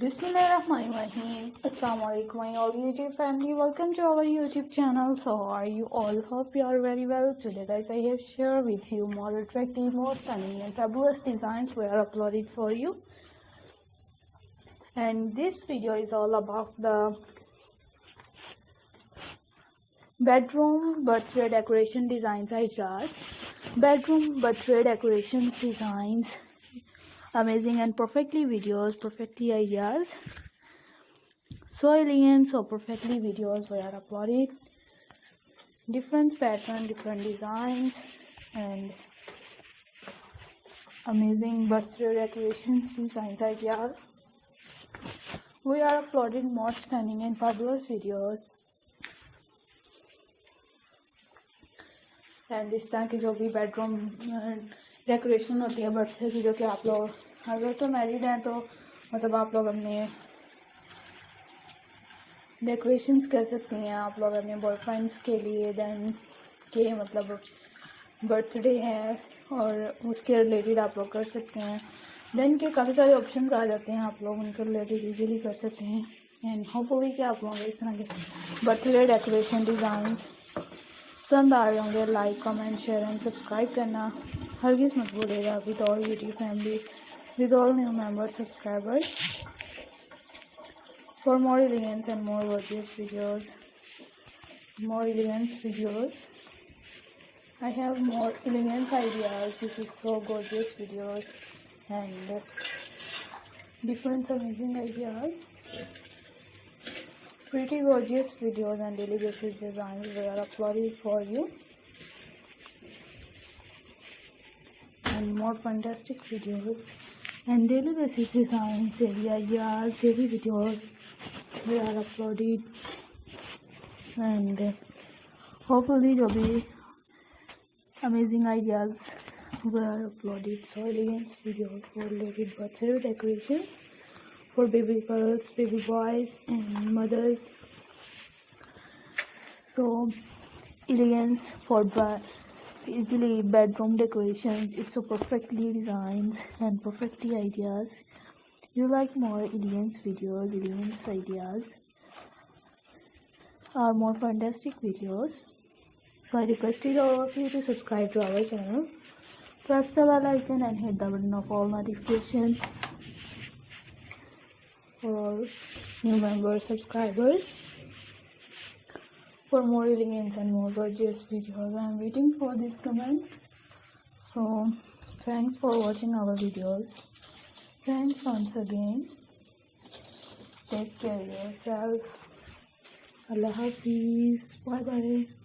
Bismillahirrahmanirrahim. Assalamu alaikum my all YouTube family. Welcome to our YouTube channel. So how are you all? Hope you are very well. Today guys I have shared with you more attractive, more stunning and fabulous designs we are uploaded for you. And this video is all about the bedroom birthday decoration designs ideas. Bedroom birthday decorations designs. Amazing and perfectly videos, perfectly ideas. So elegant, so perfectly videos we are uploaded. Different pattern, different designs and amazing birthday decorations designs ideas. We are uploading more stunning and fabulous videos. And इस तरह की जो भी bedroom decoration होती है birthday की, जो कि आप लोग अगर तो मैरिड हैं तो मतलब आप लोग अपने डेकोरेशंस कर सकती हैं, आप लोग अपने बॉयफ्रेंड्स के लिए देन के मतलब बर्थडे है और उसके रिलेटेड आप लोग कर सकते हैं। देन के काफ़ी सारे ऑप्शन आ जाते हैं, आप लोग उनके रिलेटेड इजीली कर सकते हैं। एंड होपफुली कि आप लोग इस तरह के बर्थडे डेकोरेशन डिज़ाइन पसंद आ रहे होंगे। Like comment share and subscribe करना हरगिज़ मत भूलिएगा with all YouTube family, with all new members subscribers. For more elegance and more gorgeous videos, I have more elegance ideas. This is so gorgeous videos and different amazing ideas. Pretty gorgeous videos and daily basis designs we are uploaded for you. And more fantastic videos and daily basis designs, daily ideas, daily videos we are uploaded. And hopefully जो भी amazing ideas we are uploaded. So elegant videos for related birthday decorations for baby girls, baby boys and mothers. So elegance for easily bedroom decorations. It's so perfectly designs and perfectly ideas. You like more elegance videos, elegance ideas or more fantastic videos, so I requested all of you to subscribe to our channel, press the bell icon and hit the button of all notifications for all new members subscribers. For more elegance and more gorgeous videos, I am waiting for this comment. So thanks for watching our videos. Thanks once again. Take care of yourself. Allah Hafiz. Bye bye.